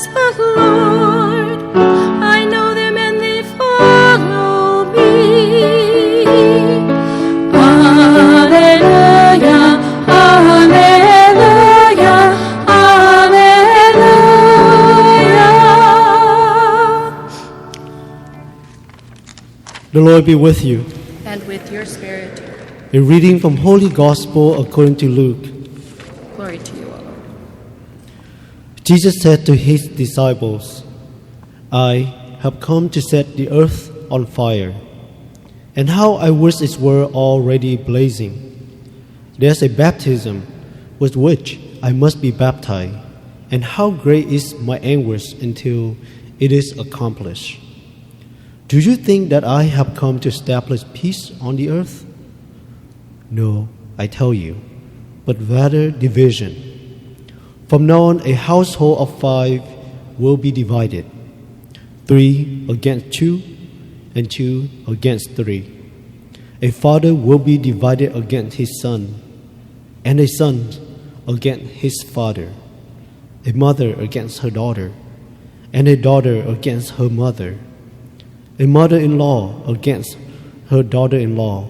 says the Lord. I know them and they follow me. Alleluia, alleluia, alleluia. The Lord be with you. And with your spirit. A reading from Holy Gospel according to Luke. Glory to you, O Lord. Jesus said to his disciples, I have come to set the earth on fire, and how I wish it were already blazing. There's a baptism with which I must be baptized, and how great is my anguish until it is accomplished. Do you think that I have come to establish peace on the earth? No, I tell you, but rather division. From now on, a household of 5 will be divided, 3 against 2, and 2 against 3. A father will be divided against his son, and a son against his father, a mother against her daughter, and a daughter against her mother, a mother-in-law against her daughter-in-law,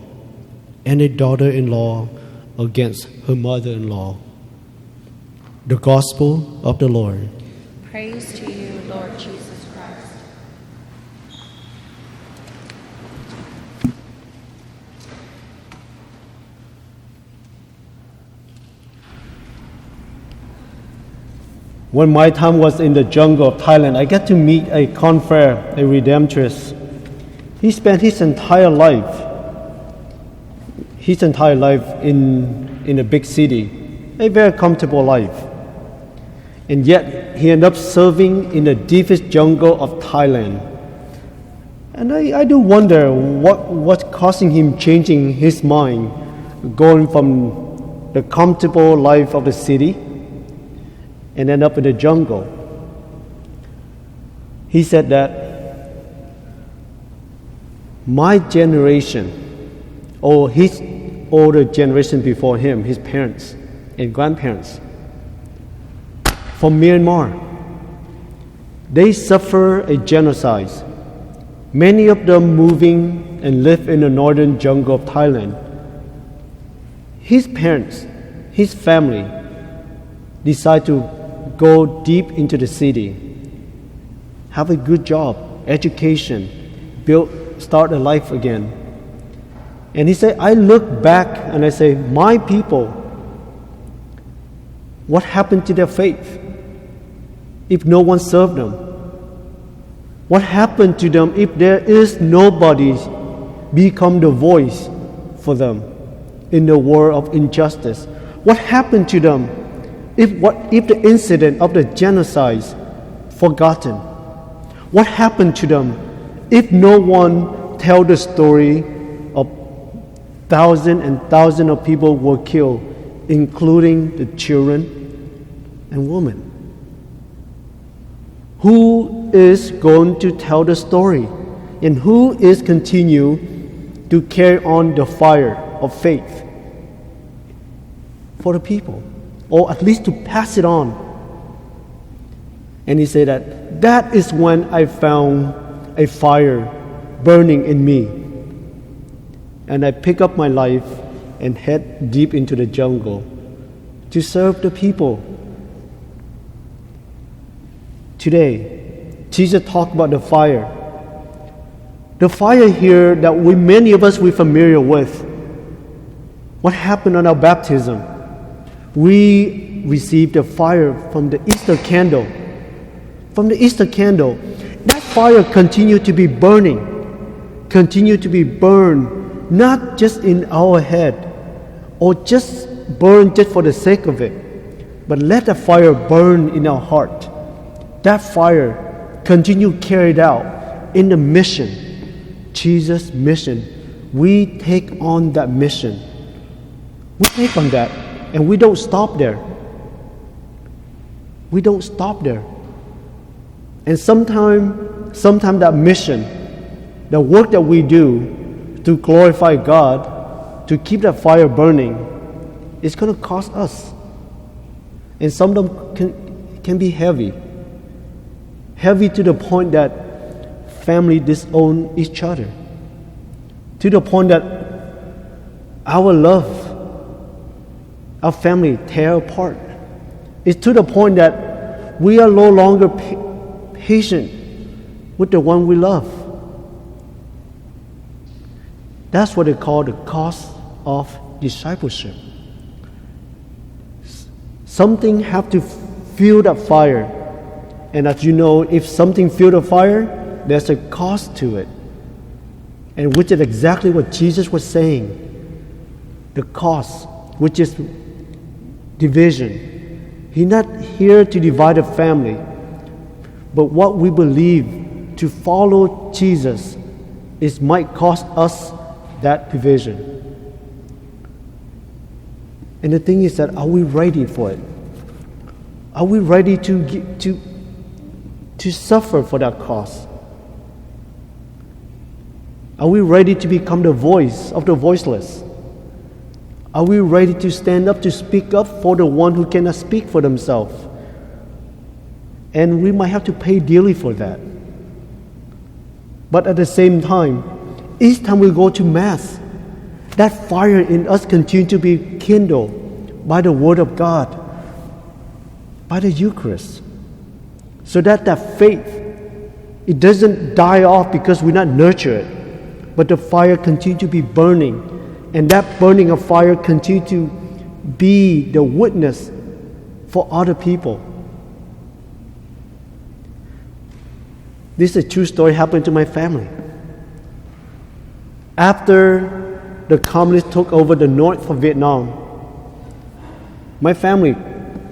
and a daughter-in-law against her mother-in-law. The Gospel of the Lord. Praise to you, Lord Jesus Christ. When my time was in the jungle of Thailand, I got to meet a confrere, a redemptorist. He spent his entire life in a big city, a very comfortable life. And yet he ended up serving in the deepest jungle of Thailand. And I do wonder what's causing him changing his mind, going from the comfortable life of the city and end up in the jungle. He said that my generation, or his older generation before him, his parents and grandparents, from Myanmar, they suffer a genocide. Many of them moving and live in the northern jungle of Thailand. His parents, his family, decide to go deep into the city, have a good job, education, start a life again. And he said, I look back and I say, my people, what happened to their faith if no one served them? What happened to them if there is nobody become the voice for them in the world of injustice? What happened to them if the incident of the genocide forgotten? What happened to them if no one tell the story of thousands and thousands of people were killed, including the children and women? Who is going to tell the story? And who is continue to carry on the fire of faith for the people? Or at least to pass it on. And he said that is when I found a fire burning in me. And I pick up my life and head deep into the jungle to serve the people. Today, Jesus talked about the fire. The fire here that many of us we're familiar with. What happened on our baptism? We received the fire from the Easter candle. From the Easter candle, that fire continued to be burning, not just in our head, or just burn just for the sake of it, but let the fire burn in our heart. That fire continue carried out in the mission, Jesus' mission. We take on that mission. We take on that, and we don't stop there. We don't stop there. And sometimes that mission, the work that we do to glorify God, to keep that fire burning, is going to cost us. And some of them can be heavy. heavy to the point that family disown each other, to the point that our love, our family tear apart. It's to the point that we are no longer patient with the one we love. That's what they call the cost of discipleship. Something have to fuel that fire. And as you know, if something fuels the fire, there's a cost to it. And which is exactly what Jesus was saying. The cost, which is division. He's not here to divide a family, but what we believe to follow Jesus might cost us that division. And the thing is that, are we ready for it? Are we ready to suffer for that cost? Are we ready to become the voice of the voiceless? Are we ready to stand up, to speak up for the one who cannot speak for themselves? And we might have to pay dearly for that. But at the same time, each time we go to Mass, that fire in us continues to be kindled by the Word of God, by the Eucharist, so that faith, it doesn't die off because we not nurture it, but the fire continues to be burning, and that burning of fire continues to be the witness for other people. This is a true story happened to my family. After the communists took over the north of Vietnam, my family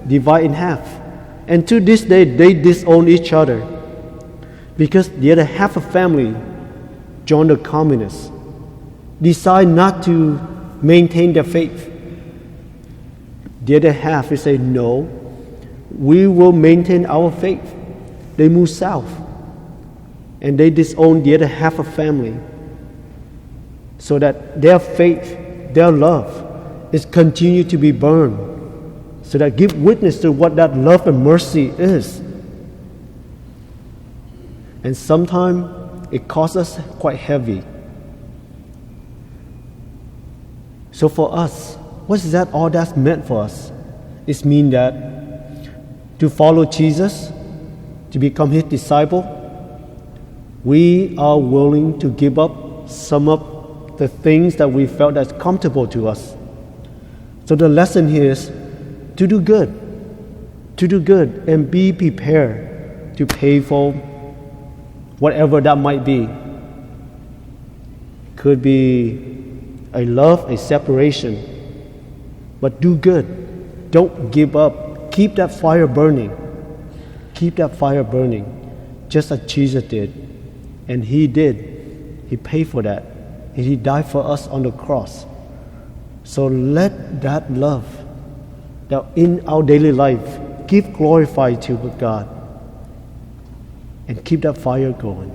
divided in half. And to this day, they disown each other because the other half of family joined the communists, decide not to maintain their faith. The other half, they say, no, we will maintain our faith. They move south, and they disown the other half of family, so that their faith, their love, is continued to be burned, so that give witness to what that love and mercy is. And sometimes it costs us quite heavy. So for us, what is that all that's meant for us? It means that to follow Jesus, to become His disciple, we are willing to give up some of the things that we felt that's comfortable to us. So the lesson here is to do good and be prepared to pay for whatever that might be. Could be a love, a separation, but do good. Don't give up. Keep that fire burning. Keep that fire burning, just as Jesus did. And He did. He paid for that. And He died for us on the cross. So let that love that in our daily life give glorify to God, and keep that fire going.